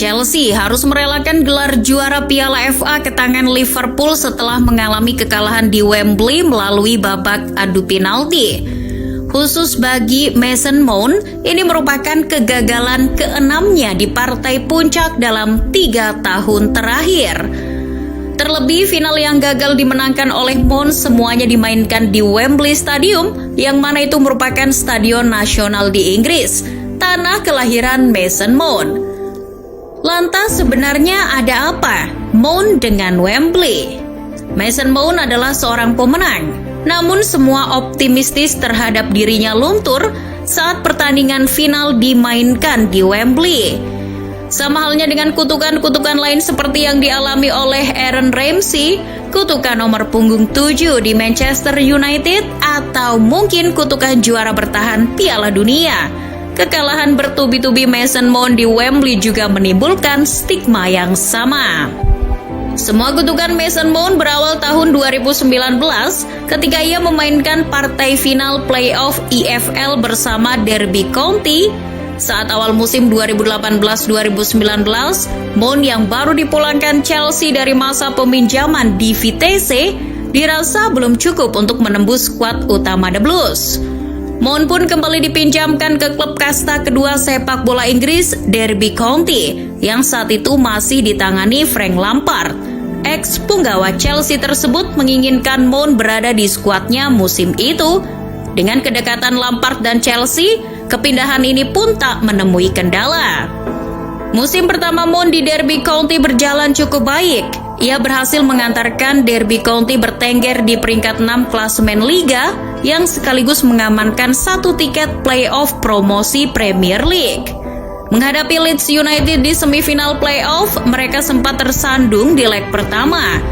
Chelsea harus merelakan gelar juara Piala FA ke tangan Liverpool setelah mengalami kekalahan di Wembley melalui babak adu penalti. Khusus bagi Mason Mount, ini merupakan kegagalan ke-6-nya di partai puncak dalam 3 tahun terakhir. Terlebih, final yang gagal dimenangkan oleh Mount semuanya dimainkan di Wembley Stadium, yang mana itu merupakan stadion nasional di Inggris, tanah kelahiran Mason Mount. Lantas sebenarnya ada apa Mount dengan Wembley? Mason Mount adalah seorang pemenang, namun semua optimistis terhadap dirinya luntur saat pertandingan final dimainkan di Wembley. Sama halnya dengan kutukan-kutukan lain seperti yang dialami oleh Aaron Ramsey, kutukan nomor punggung 7 di Manchester United, atau mungkin kutukan juara bertahan Piala Dunia. Kekalahan bertubi-tubi Mason Mount di Wembley juga menimbulkan stigma yang sama. Semua kutukan Mason Mount berawal tahun 2019 ketika ia memainkan partai final playoff EFL bersama Derby County. Saat awal musim 2018-2019, Mount yang baru dipulangkan Chelsea dari masa peminjaman di Vitesse dirasa belum cukup untuk menembus skuad utama The Blues. Mount pun kembali dipinjamkan ke klub kasta kedua sepak bola Inggris, Derby County, yang saat itu masih ditangani Frank Lampard. Ex-punggawa Chelsea tersebut menginginkan Mount berada di skuadnya musim itu. Dengan kedekatan Lampard dan Chelsea, kepindahan ini pun tak menemui kendala. Musim pertama Mount di Derby County berjalan cukup baik. Ia berhasil mengantarkan Derby County bertengger di peringkat 6 klasemen Liga yang sekaligus mengamankan 1 tiket playoff promosi Premier League. Menghadapi Leeds United di semifinal playoff, mereka sempat tersandung di leg pertama.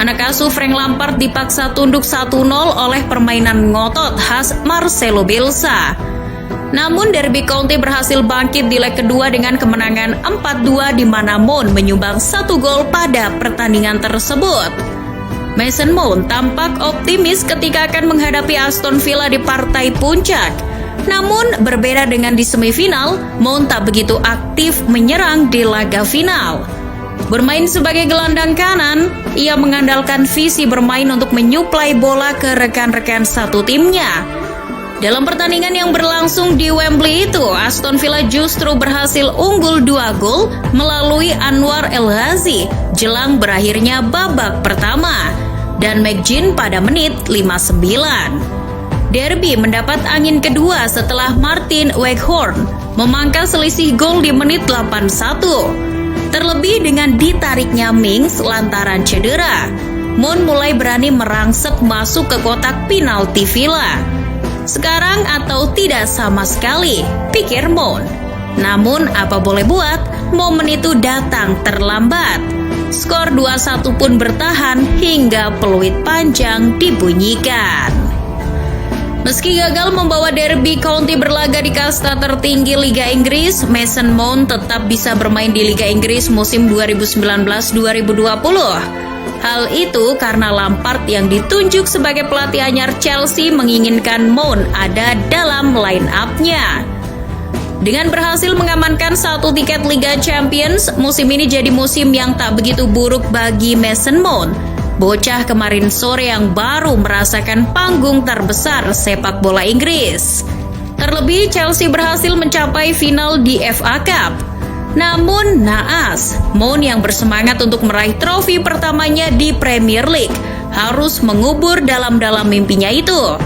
Anak asuh Frank Lampard dipaksa tunduk 1-0 oleh permainan ngotot khas Marcelo Bielsa. Namun Derby County berhasil bangkit di leg kedua dengan kemenangan 4-2 di mana Mount menyumbang 1 gol pada pertandingan tersebut. Mason Mount tampak optimis ketika akan menghadapi Aston Villa di partai puncak. Namun berbeda dengan di semifinal, Mount tak begitu aktif menyerang di laga final. Bermain sebagai gelandang kanan, ia mengandalkan visi bermain untuk menyuplai bola ke rekan-rekan satu timnya. Dalam pertandingan yang berlangsung di Wembley itu, Aston Villa justru berhasil unggul 2 gol melalui Anwar El Ghazi jelang berakhirnya babak pertama dan McGinn pada menit 59. Derby mendapat angin kedua setelah Martin Weghorst memangkas selisih gol di menit 81. Terlebih dengan ditariknya Mings lantaran cedera, Mount mulai berani merangsek masuk ke kotak penalti Villa. Sekarang atau tidak sama sekali, pikir Mount. Namun apa boleh buat, momen itu datang terlambat. Skor 2-1 pun bertahan hingga peluit panjang dibunyikan. Meski gagal membawa Derby County berlaga di kasta tertinggi Liga Inggris, Mason Mount tetap bisa bermain di Liga Inggris musim 2019-2020. Hal itu karena Lampard yang ditunjuk sebagai pelatih anyar Chelsea menginginkan Mount ada dalam line-up-nya. Dengan berhasil mengamankan 1 tiket Liga Champions, musim ini jadi musim yang tak begitu buruk bagi Mason Mount, bocah kemarin sore yang baru merasakan panggung terbesar sepak bola Inggris. Terlebih Chelsea berhasil mencapai final di FA Cup. Namun naas, Mount yang bersemangat untuk meraih trofi pertamanya di Premier League harus mengubur dalam-dalam mimpinya itu.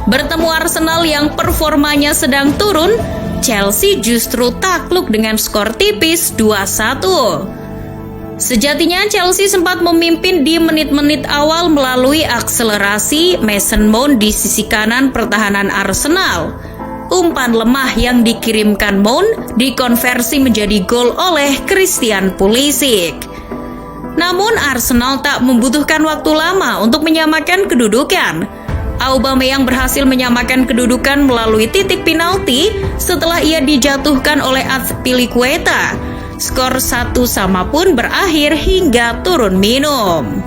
Bertemu Arsenal yang performanya sedang turun, Chelsea justru takluk dengan skor tipis 2-1. Sejatinya Chelsea sempat memimpin di menit-menit awal melalui akselerasi Mason Mount di sisi kanan pertahanan Arsenal. Umpan lemah yang dikirimkan Mount dikonversi menjadi gol oleh Christian Pulisic. Namun Arsenal tak membutuhkan waktu lama untuk menyamakan kedudukan. Aubameyang berhasil menyamakan kedudukan melalui titik penalti setelah ia dijatuhkan oleh Azpilicueta. Skor 1-1 pun berakhir hingga turun minum.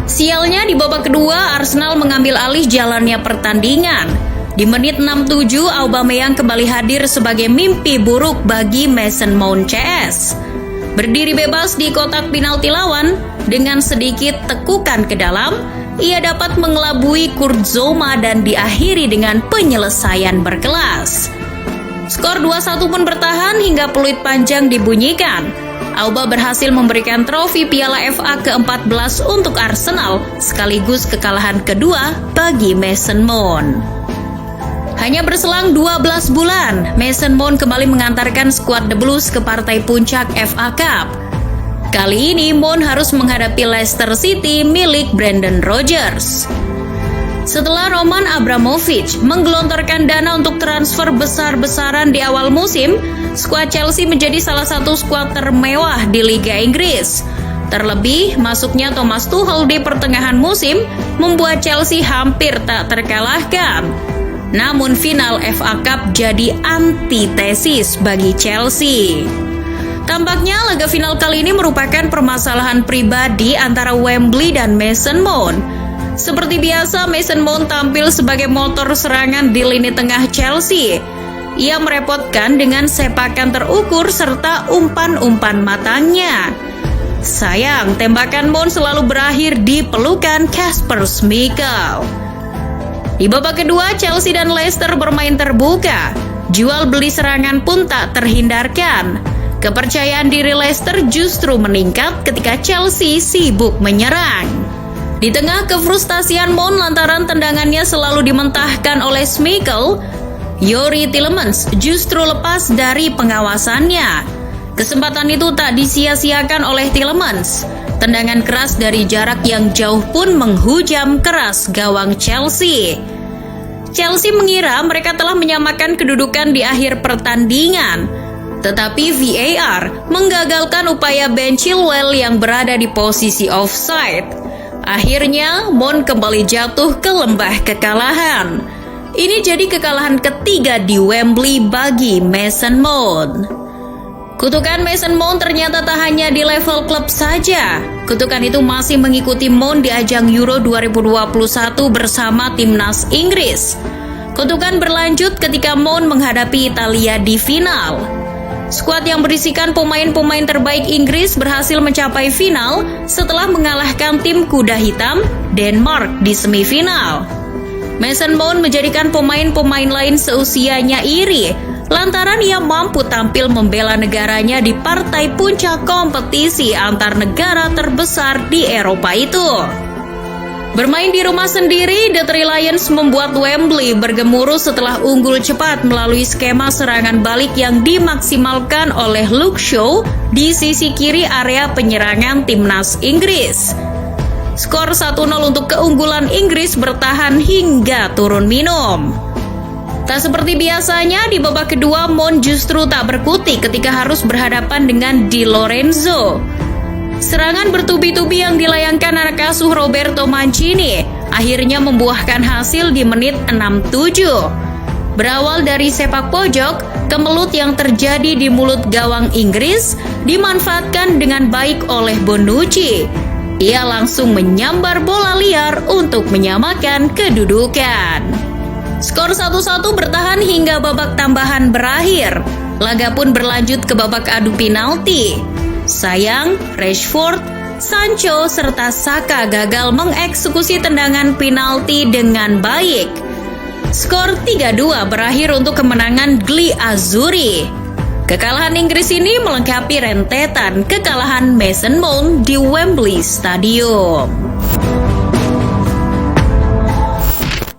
Sialnya di babak kedua Arsenal mengambil alih jalannya pertandingan. Di menit 67 Aubameyang kembali hadir sebagai mimpi buruk bagi Mason Mount CS. Berdiri bebas di kotak penalti lawan, dengan sedikit tekukan ke dalam, ia dapat mengelabui Kurt Zouma dan diakhiri dengan penyelesaian berkelas. Skor 2-1 pun bertahan hingga peluit panjang dibunyikan. Auba berhasil memberikan trofi Piala FA ke-14 untuk Arsenal, sekaligus kekalahan kedua bagi Mason Mount. Hanya berselang 12 bulan, Mason Mount kembali mengantarkan skuad The Blues ke partai puncak FA Cup. Kali ini Mount harus menghadapi Leicester City milik Brendan Rodgers. Setelah Roman Abramovich menggelontorkan dana untuk transfer besar-besaran di awal musim, skuad Chelsea menjadi salah satu skuad termewah di Liga Inggris. Terlebih, masuknya Thomas Tuchel di pertengahan musim membuat Chelsea hampir tak terkalahkan. Namun final FA Cup jadi antitesis bagi Chelsea. Tampaknya laga final kali ini merupakan permasalahan pribadi antara Wembley dan Mason Mount. Seperti biasa, Mason Mount tampil sebagai motor serangan di lini tengah Chelsea. Ia merepotkan dengan sepakan terukur serta umpan-umpan matangnya. Sayang, tembakan Mount selalu berakhir di pelukan Kasper Schmeichel. Di babak kedua, Chelsea dan Leicester bermain terbuka. Jual beli serangan pun tak terhindarkan. Kepercayaan diri Leicester justru meningkat ketika Chelsea sibuk menyerang. Di tengah kefrustasian Mount lantaran tendangannya selalu dimentahkan oleh Schmeichel, Youri Tielemans justru lepas dari pengawasannya. Kesempatan itu tak disia-siakan oleh Tielemans. Tendangan keras dari jarak yang jauh pun menghujam keras gawang Chelsea. Chelsea mengira mereka telah menyamakan kedudukan di akhir pertandingan. Tetapi VAR menggagalkan upaya Ben Chilwell yang berada di posisi offside. Akhirnya, Mount kembali jatuh ke lembah kekalahan. Ini jadi kekalahan ketiga di Wembley bagi Mason Mount. Kutukan Mason Mount ternyata tak hanya di level klub saja. Kutukan itu masih mengikuti Mount di ajang Euro 2021 bersama timnas Inggris. Kutukan berlanjut ketika Mount menghadapi Italia di final. Skuad yang berisikan pemain-pemain terbaik Inggris berhasil mencapai final setelah mengalahkan tim kuda hitam Denmark di semifinal. Mason Mount menjadikan pemain-pemain lain seusianya iri lantaran ia mampu tampil membela negaranya di partai puncak kompetisi antar negara terbesar di Eropa itu. Bermain di rumah sendiri, The Three Lions membuat Wembley bergemuruh setelah unggul cepat melalui skema serangan balik yang dimaksimalkan oleh Luke Shaw di sisi kiri area penyerangan timnas Inggris. Skor 1-0 untuk keunggulan Inggris bertahan hingga turun minum. Tak seperti biasanya, di babak kedua Mount justru tak berkutik ketika harus berhadapan dengan Di Lorenzo. Serangan bertubi-tubi yang dilayangkan anak asuh Roberto Mancini akhirnya membuahkan hasil di menit 67. Berawal dari sepak pojok, kemelut yang terjadi di mulut gawang Inggris dimanfaatkan dengan baik oleh Bonucci. Ia langsung menyambar bola liar untuk menyamakan kedudukan. Skor 1-1 bertahan hingga babak tambahan berakhir. Laga pun berlanjut ke babak adu penalti. Sayang, Rashford, Sancho, serta Saka gagal mengeksekusi tendangan penalti dengan baik. Skor 3-2 berakhir untuk kemenangan Gli Azzurri. Kekalahan Inggris ini melengkapi rentetan kekalahan Mason Mount di Wembley Stadium.